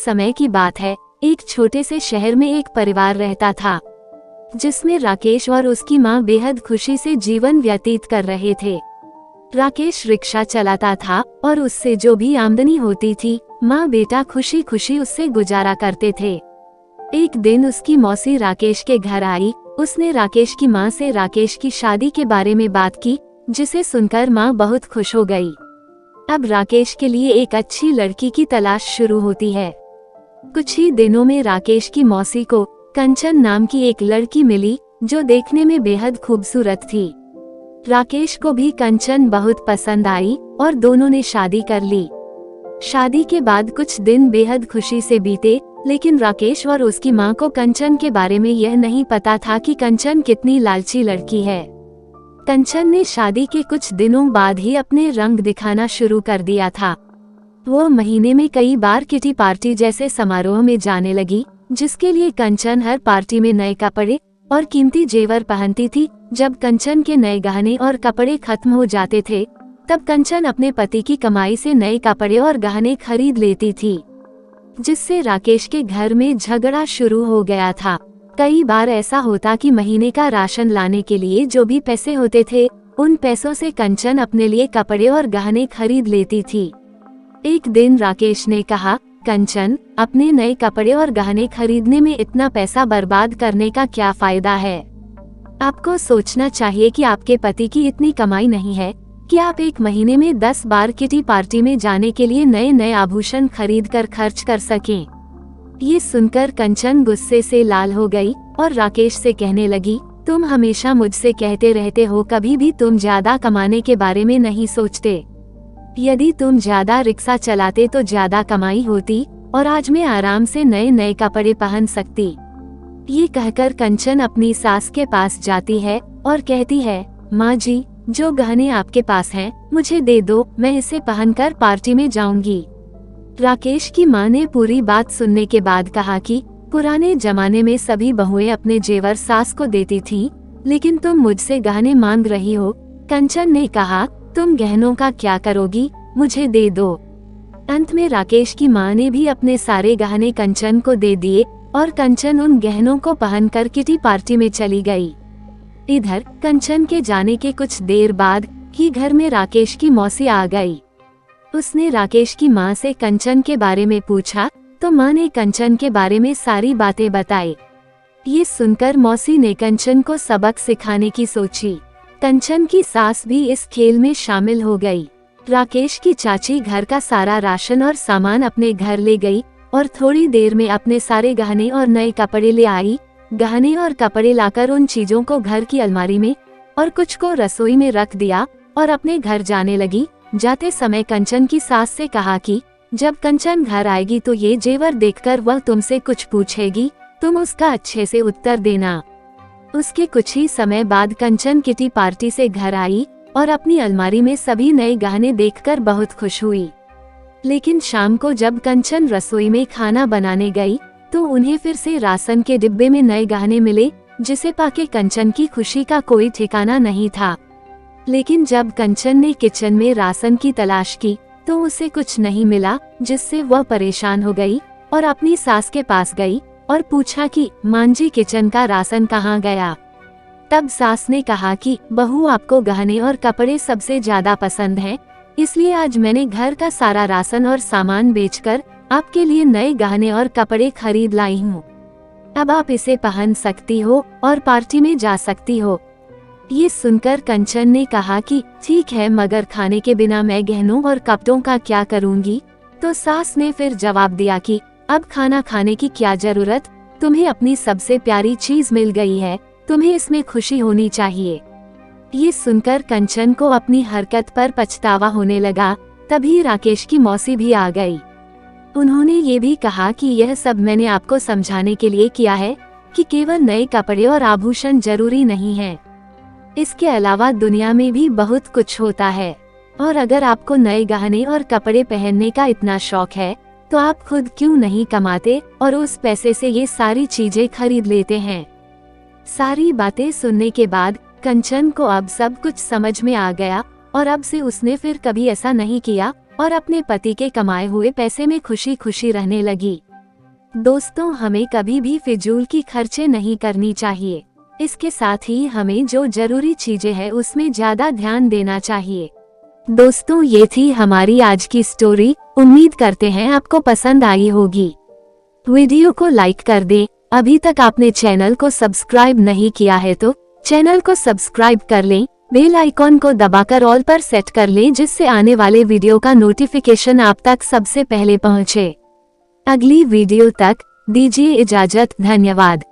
समय की बात है, एक छोटे से शहर में एक परिवार रहता था, जिसमें राकेश और उसकी माँ बेहद खुशी से जीवन व्यतीत कर रहे थे। राकेश रिक्शा चलाता था और उससे जो भी आमदनी होती थी, माँ बेटा खुशी खुशी उससे गुजारा करते थे। एक दिन उसकी मौसी राकेश के घर आई। उसने राकेश की माँ से राकेश की शादी के बारे में बात की, जिसे सुनकर माँ बहुत खुश हो गई। अब राकेश के लिए एक अच्छी लड़की की तलाश शुरू होती है। कुछ ही दिनों में राकेश की मौसी को कंचन नाम की एक लड़की मिली, जो देखने में बेहद खूबसूरत थी। राकेश को भी कंचन बहुत पसंद आई और दोनों ने शादी कर ली। शादी के बाद कुछ दिन बेहद खुशी से बीते, लेकिन राकेश और उसकी माँ को कंचन के बारे में यह नहीं पता था कि कंचन कितनी लालची लड़की है। कंचन ने शादी के कुछ दिनों बाद ही अपने रंग दिखाना शुरू कर दिया था। वो महीने में कई बार किटी पार्टी जैसे समारोह में जाने लगी, जिसके लिए कंचन हर पार्टी में नए कपड़े और कीमती जेवर पहनती थी। जब कंचन के नए गहने और कपड़े खत्म हो जाते थे, तब कंचन अपने पति की कमाई से नए कपड़े और गहने खरीद लेती थी, जिससे राकेश के घर में झगड़ा शुरू हो गया था। कई बार ऐसा होता कि महीने का राशन लाने के लिए जो भी पैसे होते थे, उन पैसों से कंचन अपने लिए कपड़े और गहने खरीद लेती थी। एक दिन राकेश ने कहा, कंचन, अपने नए कपड़े और गहने खरीदने में इतना पैसा बर्बाद करने का क्या फायदा है? आपको सोचना चाहिए कि आपके पति की इतनी कमाई नहीं है कि आप एक महीने में 10 बार किटी पार्टी में जाने के लिए नए नए आभूषण खरीद कर खर्च कर सकें। ये सुनकर कंचन गुस्से से लाल हो गई और राकेश से कहने लगी, तुम हमेशा मुझसे कहते रहते हो, कभी भी तुम ज्यादा कमाने के बारे में नहीं सोचते। यदि तुम ज्यादा रिक्शा चलाते तो ज्यादा कमाई होती और आज मैं आराम से नए नए कपड़े पहन सकती। ये कहकर कंचन अपनी सास के पास जाती है और कहती है, माँ जी, जो गहने आपके पास हैं, मुझे दे दो, मैं इसे पहनकर पार्टी में जाऊंगी। राकेश की माँ ने पूरी बात सुनने के बाद कहा कि पुराने जमाने में सभी बहुएं अपने जेवर सास को देती थीं, लेकिन तुम मुझसे गहने मांग रही हो। कंचन ने कहा, तुम गहनों का क्या करोगी, मुझे दे दो। अंत में राकेश की माँ ने भी अपने सारे गहने कंचन को दे दिए और कंचन उन गहनों को पहनकर किटी पार्टी में चली गई। इधर कंचन के जाने के कुछ देर बाद ही घर में राकेश की मौसी आ गई। उसने राकेश की माँ से कंचन के बारे में पूछा तो माँ ने कंचन के बारे में सारी बातें बताई। ये सुनकर मौसी ने कंचन को सबक सिखाने की सोची। कंचन की सास भी इस खेल में शामिल हो गई। राकेश की चाची घर का सारा राशन और सामान अपने घर ले गई और थोड़ी देर में अपने सारे गहने और नए कपड़े ले आई। गहने और कपड़े लाकर उन चीजों को घर की अलमारी में और कुछ को रसोई में रख दिया और अपने घर जाने लगी। जाते समय कंचन की सास से कहा कि जब कंचन घर आएगी तो ये जेवर देखकर वह तुमसे कुछ पूछेगी, तुम उसका अच्छे से उत्तर देना। उसके कुछ ही समय बाद कंचन किटी पार्टी से घर आई और अपनी अलमारी में सभी नए गहने देखकर बहुत खुश हुई। लेकिन शाम को जब कंचन रसोई में खाना बनाने गई तो उन्हें फिर से राशन के डिब्बे में नए गहने मिले, जिसे पाके कंचन की खुशी का कोई ठिकाना नहीं था। लेकिन जब कंचन ने किचन में राशन की तलाश की तो उसे कुछ नहीं मिला, जिससे वह परेशान हो गई और अपनी सास के पास गई और पूछा कि मां जी, किचन का राशन कहाँ गया? तब सास ने कहा कि बहू, आपको गहने और कपड़े सबसे ज्यादा पसंद हैं, इसलिए आज मैंने घर का सारा राशन और सामान बेचकर आपके लिए नए गहने और कपड़े खरीद लाई हूँ। अब आप इसे पहन सकती हो और पार्टी में जा सकती हो। ये सुनकर कंचन ने कहा कि ठीक है, मगर खाने के बिना मैं गहनों और कपड़ों का क्या करूँगी? तो सास ने फिर जवाब दिया कि अब खाना खाने की क्या जरूरत, तुम्हें अपनी सबसे प्यारी चीज मिल गई है, तुम्हें इसमें खुशी होनी चाहिए। ये सुनकर कंचन को अपनी हरकत पर पछतावा होने लगा। तभी राकेश की मौसी भी आ गई। उन्होंने ये भी कहा कि यह सब मैंने आपको समझाने के लिए किया है कि केवल नए कपड़े और आभूषण जरूरी नहीं है, इसके अलावा दुनिया में भी बहुत कुछ होता है। और अगर आपको नए गहने और कपड़े पहनने का इतना शौक है तो आप खुद क्यों नहीं कमाते और उस पैसे से ये सारी चीजें खरीद लेते हैं। सारी बातें सुनने के बाद कंचन को अब सब कुछ समझ में आ गया और अब से उसने फिर कभी ऐसा नहीं किया और अपने पति के कमाए हुए पैसे में खुशी खुशी रहने लगी। दोस्तों, हमें कभी भी फिजूल की खर्चे नहीं करनी चाहिए। इसके साथ ही हमें जो जरूरी चीजें हैं उसमें ज्यादा ध्यान देना चाहिए। दोस्तों, ये थी हमारी आज की स्टोरी। उम्मीद करते हैं आपको पसंद आई होगी। वीडियो को लाइक कर दें। अभी तक आपने चैनल को सब्सक्राइब नहीं किया है तो चैनल को सब्सक्राइब कर लें। बेल आइकॉन को दबाकर ऑल पर सेट कर लें, जिससे आने वाले वीडियो का नोटिफिकेशन आप तक सबसे पहले पहुंचे। अगली वीडियो तक दीजिए इजाजत। धन्यवाद।